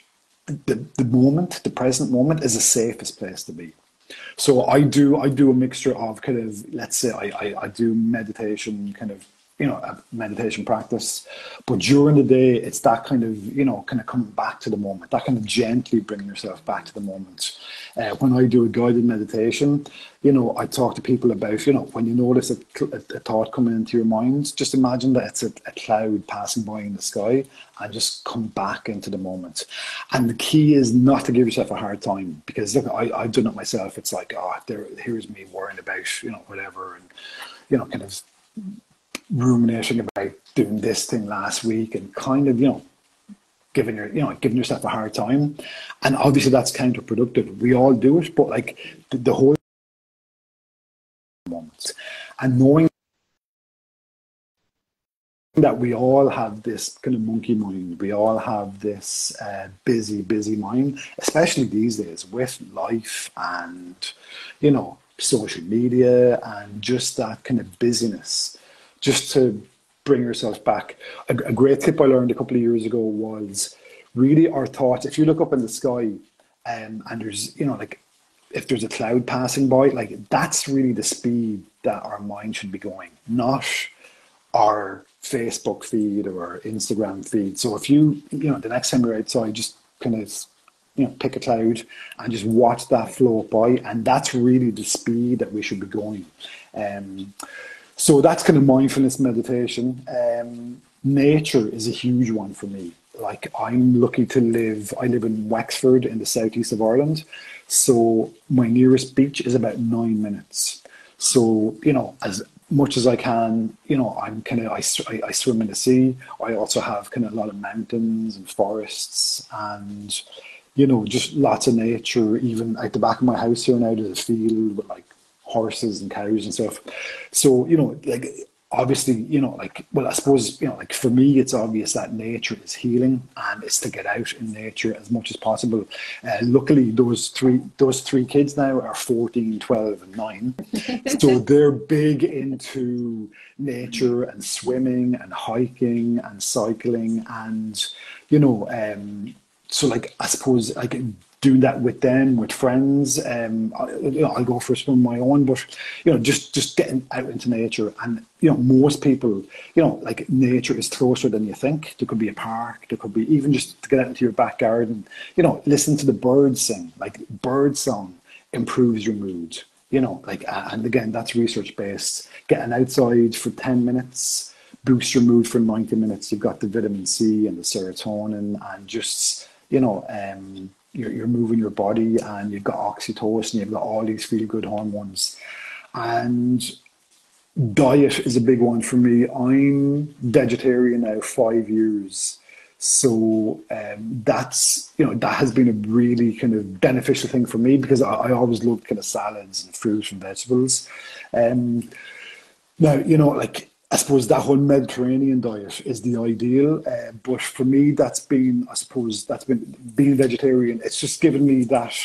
the moment, the present moment, is the safest place to be. So I do a mixture of kind of, let's say I do meditation, kind of, you know, a meditation practice, but during the day, it's that kind of, you know, kind of coming back to the moment, that kind of gently bringing yourself back to the moment. When I do a guided meditation, you know, I talk to people about, you know, when you notice a thought coming into your mind, just imagine that it's a cloud passing by in the sky, and just come back into the moment. And the key is not to give yourself a hard time, because look, I've done it myself. It's like, oh, here's me worrying about, you know, whatever, and, you know, kind of ruminating about doing this thing last week, and kind of, you know, giving yourself a hard time. And obviously that's counterproductive. We all do it, but like the whole moment, and knowing that we all have this kind of monkey mind, we all have this busy mind, especially these days with life and, you know, social media and just that kind of busyness, just to bring yourself back. A great tip I learned a couple of years ago was really our thoughts. If you look up in the sky, and there's, you know, like if there's a cloud passing by, like that's really the speed that our mind should be going, not our Facebook feed or our Instagram feed. So if you know, the next time you're outside, just kind of pick a cloud and just watch that float by. And that's really the speed that we should be going. So that's kind of mindfulness meditation. Nature is a huge one for me. Like, I'm lucky to I live in Wexford in the southeast of Ireland. So my nearest beach is about 9 minutes. So, as much as I can, I swim in the sea. I also have kind of a lot of mountains and forests and, just lots of nature. Even at the back of my house here now, there's a field with like horses and cows and stuff. So, obviously, I suppose, for me, it's obvious that nature is healing and it's to get out in nature as much as possible. Luckily, those three kids now are 14, 12 and 9. So they're big into nature and swimming and hiking and cycling and, so I suppose I can doing that with them, with friends. I'll go for a swim on my own, but just getting out into nature. And most people, nature is closer than you think. There could be a park. There could be even just to get out into your back garden. Listen to the birds sing. Like, bird song improves your mood. And again, that's research based. Getting outside for 10 minutes boosts your mood for 90 minutes. You've got the vitamin C and the serotonin, and just you're moving your body, and you've got oxytocin, you've got all these feel good hormones. And diet is a big one for me. I'm vegetarian now 5 years. So that's, that has been a really kind of beneficial thing for me, because I always loved kind of salads and fruit and vegetables. Now, I suppose that whole Mediterranean diet is the ideal, but for me, that's been being vegetarian. It's just given me that,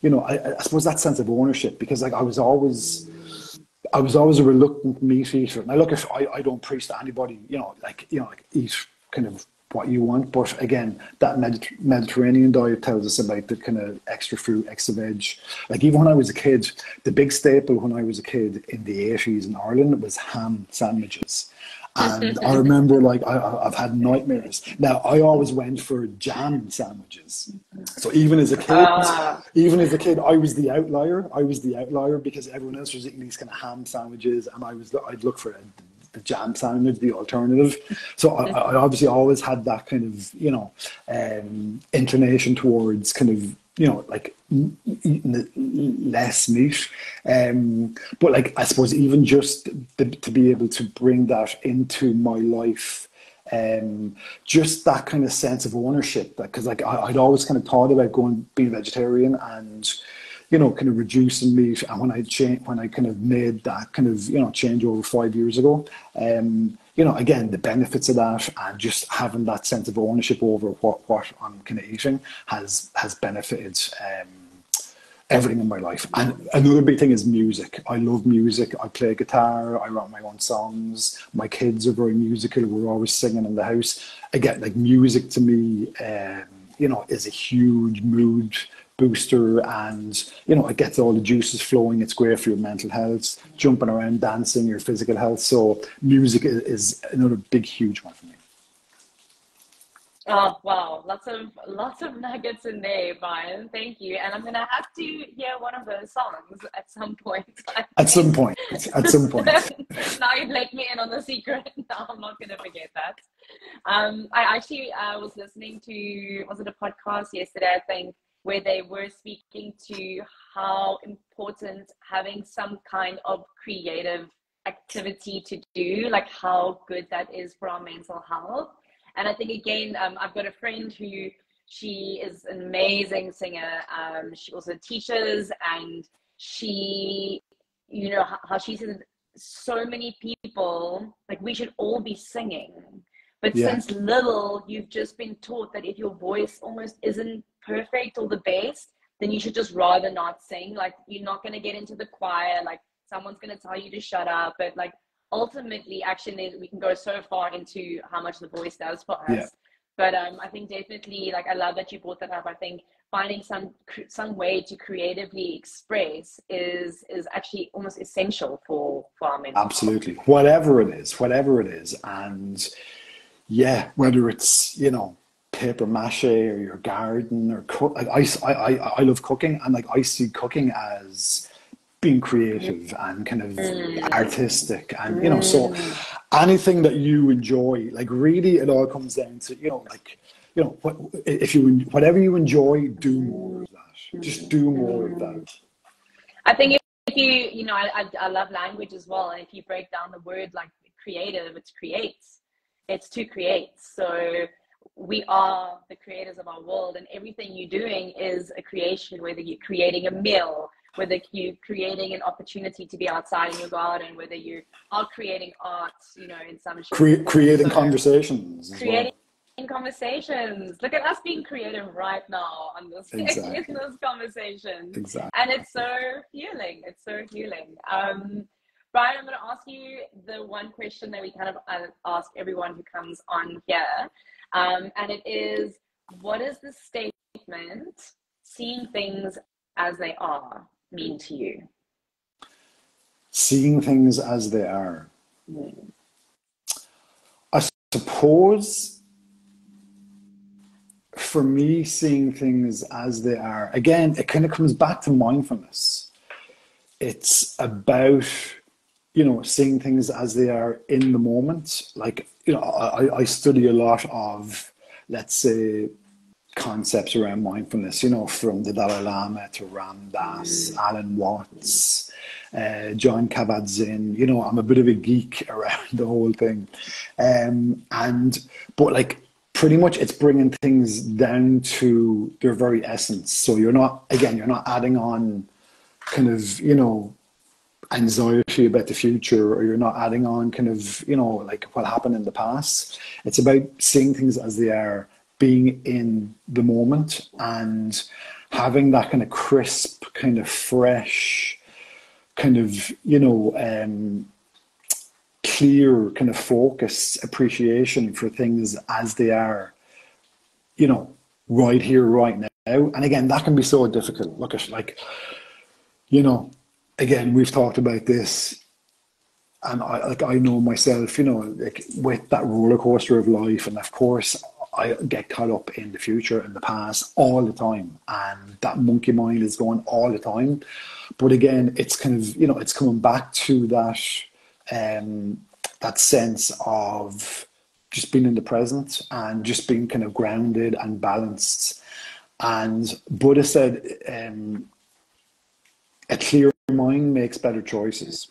I suppose that sense of ownership, because I was always a reluctant meat eater. Now, look, if I don't preach to anybody, eat kind of what you want, but again, that Mediterranean diet tells us about the kind of extra fruit, extra veg. Like, even when I was a kid, the big staple when I was a kid in the 80s in Ireland was ham sandwiches. And I remember, I've had nightmares. Now, I always went for jam sandwiches. So even as a kid, I was the outlier because everyone else was eating these kind of ham sandwiches, and I'd look for the jam sandwich, the alternative. So I obviously always had that kind of, inclination towards kind of, eating less meat. But I suppose even just to be able to bring that into my life, just that kind of sense of ownership, because I'd always kind of thought about being vegetarian and, kind of reducing meat. And when I kind of made that kind of, change over 5 years ago, again, the benefits of that and just having that sense of ownership over what I'm kind of eating has benefited everything in my life. And another big thing is music. I love music. I play guitar. I write my own songs. My kids are very musical. We're always singing in the house. Again, music to me, is a huge mood booster, and it gets all the juices flowing. It's great for your mental health, jumping around, dancing, your physical health. So music is another big, huge one for me. Oh wow, lots of nuggets in there, Brian. Thank you. And I'm gonna have to hear one of those songs at some point. At some point. Now you've let me in on the secret. No, I'm not gonna forget that. I actually was listening to, was it a podcast yesterday, I think, where they were speaking to how important having some kind of creative activity to do, like how good that is for our mental health. And I think, again, I've got a friend who, she is an amazing singer. She also teaches, and she, how she says, so many people, like, we should all be singing. But since little, you've just been taught that if your voice almost isn't perfect or the best, then you should just rather not sing. Like, you're not going to get into the choir. Like, someone's going to tell you to shut up. But ultimately, actually, we can go so far into how much the voice does for us. Yeah. But I think definitely, I love that you brought that up. I think finding some way to creatively express is actually almost essential for our mental health. Absolutely. Whatever it is. And yeah, whether it's, paper mache or your garden or cook. Like I love cooking, and like I see cooking as being creative and kind of artistic, and so anything that you enjoy, like really it all comes down to, like, whatever you enjoy, do more of that. Just do more of that. I think if you, I love language as well. And if you break down the word like creative, it's creates. It's to create. So we are the creators of our world, and everything you're doing is a creation, whether you're creating a meal, whether you're creating an opportunity to be outside in your garden, whether you are creating art, in some shape. Creating conversations as well. Conversations. Look at us being creative right now on this in this conversation. Exactly. And it's so healing. It's so healing. Brian, I'm going to ask you the one question that we kind of ask everyone who comes on here. And it is, what is the statement, seeing things as they are, mean to you? Seeing things as they are. I suppose for me, seeing things as they are, again, it kind of comes back to mindfulness. It's about, seeing things as they are in the moment. Like, I study a lot of, let's say, concepts around mindfulness, from the Dalai Lama to Ram Dass, Alan Watts, John Kabat-Zinn. I'm a bit of a geek around the whole thing. But like, pretty much it's bringing things down to their very essence. So you're not adding on kind of, anxiety about the future, or you're not adding on kind of, like what happened in the past. It's about seeing things as they are, being in the moment, and having that kind of crisp, kind of fresh, kind of, clear kind of focus, appreciation for things as they are, right here, right now. And again, that can be so difficult. Look at, like, again, we've talked about this, and I know myself, like with that roller coaster of life, and of course I get caught up in the future and the past all the time, and that monkey mind is going all the time. But again, it's kind of, it's coming back to that that sense of just being in the present and just being kind of grounded and balanced. And Buddha said, a clear mind makes better choices.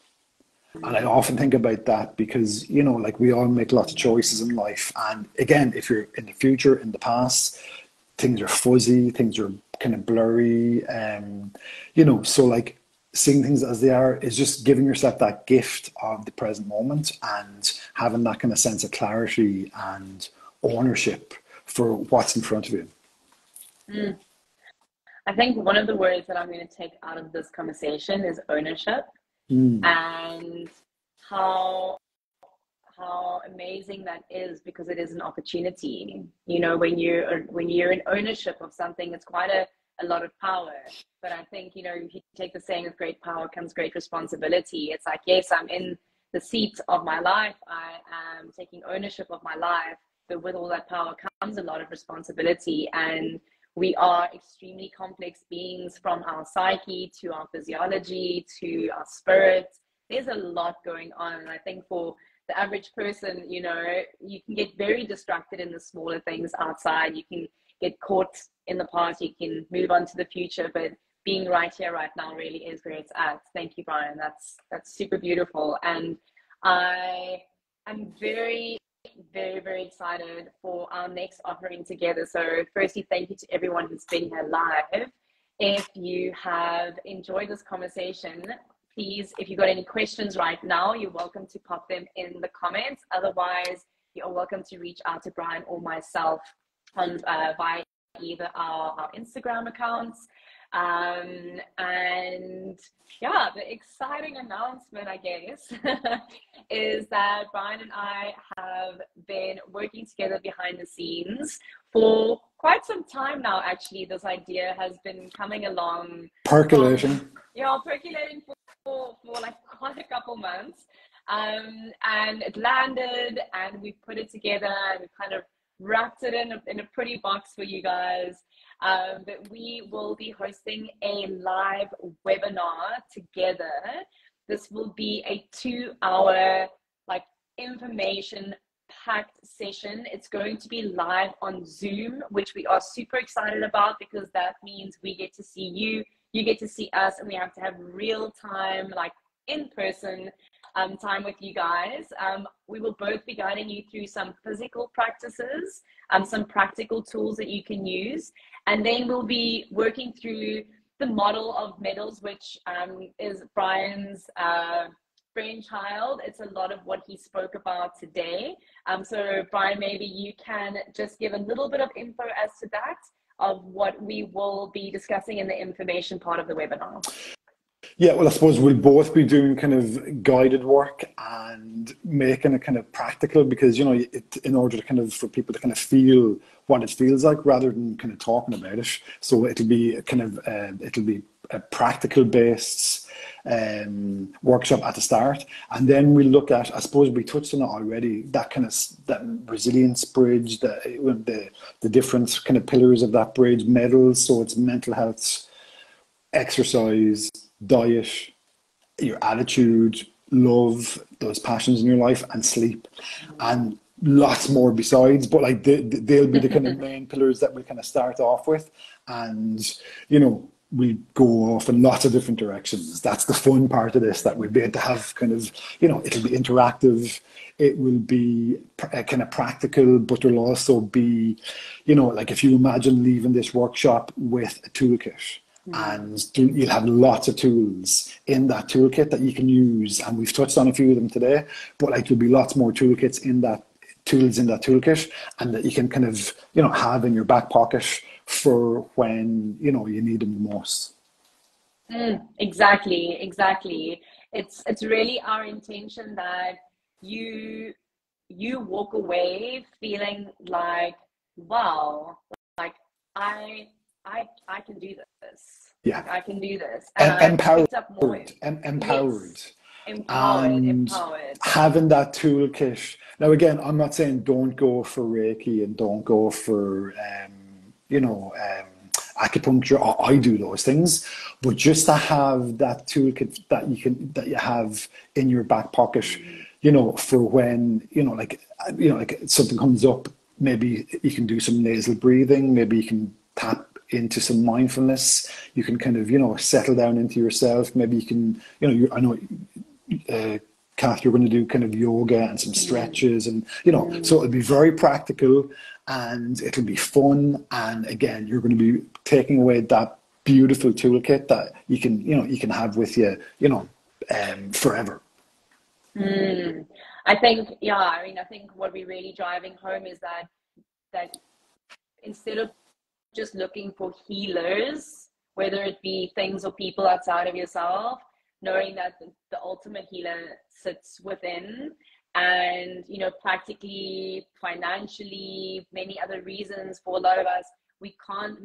And I often think about that because, like, we all make lots of choices in life. And again, if you're in the future, in the past, things are fuzzy, things are kind of blurry. So like, seeing things as they are is just giving yourself that gift of the present moment and having that kind of sense of clarity and ownership for what's in front of you. I think one of the words that I'm going to take out of this conversation is ownership. And how amazing that is, because it is an opportunity. When you're in ownership of something, it's quite a lot of power. But I think, if you take the saying, with great power comes great responsibility. It's like, yes, I'm in the seat of my life, I am taking ownership of my life, but with all that power comes a lot of responsibility. And we are extremely complex beings, from our psyche to our physiology to our spirit. There's a lot going on. And I think for the average person, you can get very distracted in the smaller things outside. You can get caught in the past. You can move on to the future. But being right here, right now really is where it's at. Thank you, Brian. That's super beautiful. And I am very, very, very excited for our next offering together. So firstly, thank you to everyone who's been here live. If you have enjoyed this conversation, please, if you've got any questions right now, you're welcome to pop them in the comments. Otherwise, you're welcome to reach out to Brian or myself on via either our Instagram accounts. And yeah, the exciting announcement, I guess, is that Brian and I have been working together behind the scenes for quite some time now. Actually, this idea has been coming along, percolating for like quite a couple months, and it landed, and we put it together, and we kind of wrapped it in a pretty box for you guys. But we will be hosting a live webinar together. This will be a 2-hour like information packed session. It's going to be live on Zoom, which we are super excited about, because that means we get to see you, you get to see us, and we have to have real time, like in person time with you guys. We will both be guiding you through some physical practices, some practical tools that you can use, and then we'll be working through the model of metals, which is Brian's brainchild. It's a lot of what he spoke about today. So Brian, maybe you can just give a little bit of info as to that, of what we will be discussing in the information part of the webinar. Yeah, well, I suppose we'll both be doing kind of guided work and making it kind of practical, because, you know, in order to kind of, for people to kind of feel what it feels like rather than kind of talking about it. So it'll be kind of, it'll be a practical based workshop at the start. And then we look at, I suppose we touched on it already, that kind of, that resilience bridge, the different kind of pillars of that bridge, metals. So it's mental health, exercise, diet, your attitude, love, those passions in your life, and sleep, and lots more besides. But like they'll be the kind of main pillars that we kind of start off with, and you know, we go off in lots of different directions. That's the fun part of this, that we'll be able to have kind of, you know, it'll be interactive, it will be kind of practical, but there'll also be, you know, like if you imagine leaving this workshop with a toolkit. And you'll have lots of tools in that toolkit that you can use, and we've touched on a few of them today, but like there'll be lots more toolkits in that, tools in that toolkit, and that you can kind of, you know, have in your back pocket for when, you know, you need them the most. Exactly. It's really our intention that you walk away feeling like, wow, like I can do this. Yeah, like, I can do this. And empowered, Yes. and having that toolkit. Now, again, I'm not saying don't go for Reiki and don't go for, you know, acupuncture. I do those things, but just to have that toolkit that you have in your back pocket, you know, for when, you know, like something comes up. Maybe you can do some nasal breathing. Maybe you can tap into some mindfulness. You can kind of, you know, settle down into yourself. Maybe you can, you know, I know, Kath, you're going to do kind of yoga and some stretches, and, you know, so it'll be very practical and it'll be fun. And again, you're going to be taking away that beautiful toolkit that you can, you know, you can have with you, you know, forever. I think, yeah, I mean, I think what we're really driving home is that instead of just looking for healers, whether it be things or people outside of yourself, knowing that the ultimate healer sits within, and, you know, practically, financially, many other reasons, for a lot of us, we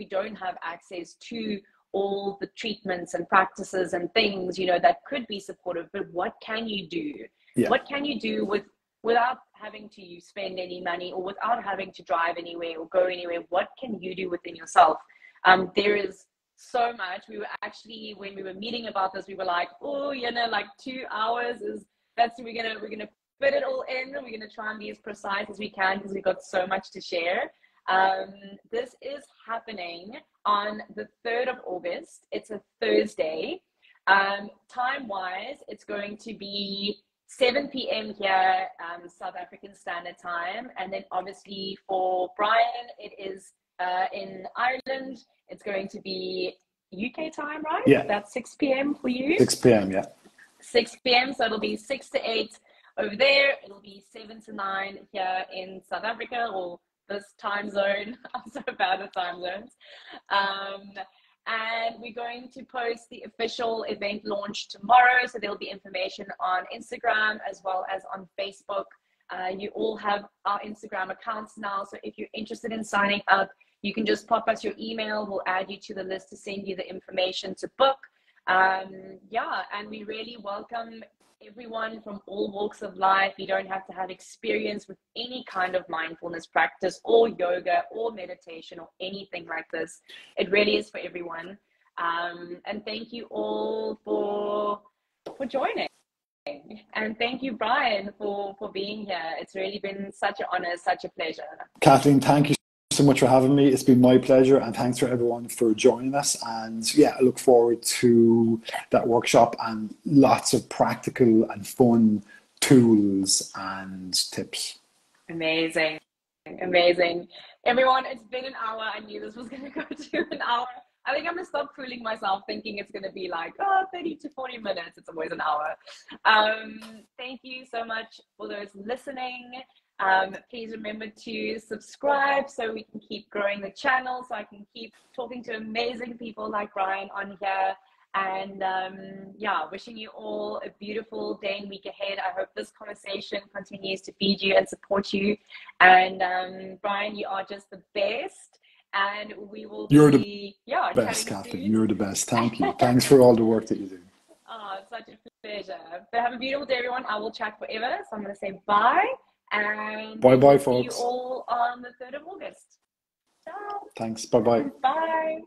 don't have access to all the treatments and practices and things, you know, that could be supportive. But what can you do? Yeah. What can you do without having to spend any money, or without having to drive anywhere or go anywhere? What can you do within yourself? There is so much. We were actually, when we were meeting about this, we were like, oh, you know, like 2 hours we're gonna fit it all in. We're gonna try and be as precise as we can, because we've got so much to share. This is happening on the 3rd of August. It's a Thursday. Time wise, it's going to be 7 p.m. here, South African Standard Time. And then obviously for Brian, it is in Ireland. It's going to be UK time, right? Yeah. That's 6 p.m. for you? 6 p.m., yeah. 6 p.m. So it'll be 6 to 8 over there. It'll be 7 to 9 here in South Africa, or this time zone. I'm so bad at time zones. And we're going to post the official event launch tomorrow. So there'll be information on Instagram as well as on Facebook. You all have our Instagram accounts now. So if you're interested in signing up, you can just pop us your email. We'll add you to the list to send you the information to book. Yeah, and we really welcome everyone from all walks of life. You don't have to have experience with any kind of mindfulness practice or yoga or meditation or anything like this. It really is for everyone. And thank you all for joining. And thank you, Brian, for being here. It's really been such an honor, such a pleasure. Kathleen, thank you so much for having me. It's been my pleasure, and thanks for everyone for joining us. And yeah, I look forward to that workshop and lots of practical and fun tools and tips. Amazing. Amazing. Everyone, it's been an hour. I knew this was going to go to an hour. I think I'm going to stop fooling myself thinking it's going to be like, 30 to 40 minutes. It's always an hour. Thank you so much for those listening. Please remember to subscribe so we can keep growing the channel, so I can keep talking to amazing people like Brian on here. And yeah, wishing you all a beautiful day and week ahead. I hope this conversation continues to feed you and support you. And Brian, you are just the best. And we will be best, Kathleen. You're the best. Thank you. Thanks for all the work that you do. Oh, it's such a pleasure. But have a beautiful day, everyone. I will chat forever. So I'm going to say bye. And bye, see folks. you all on the 3rd of August. Ciao. Thanks. Bye-bye. Bye.